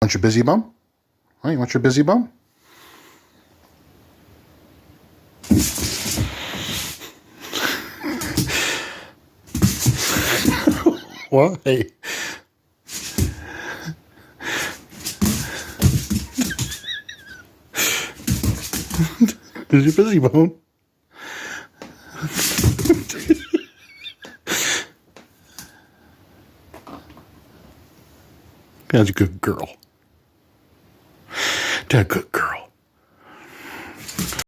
Want your busy bum? Oh, you want your busy bum? Why? Is your busy bum? That's a good girl. That's a good girl.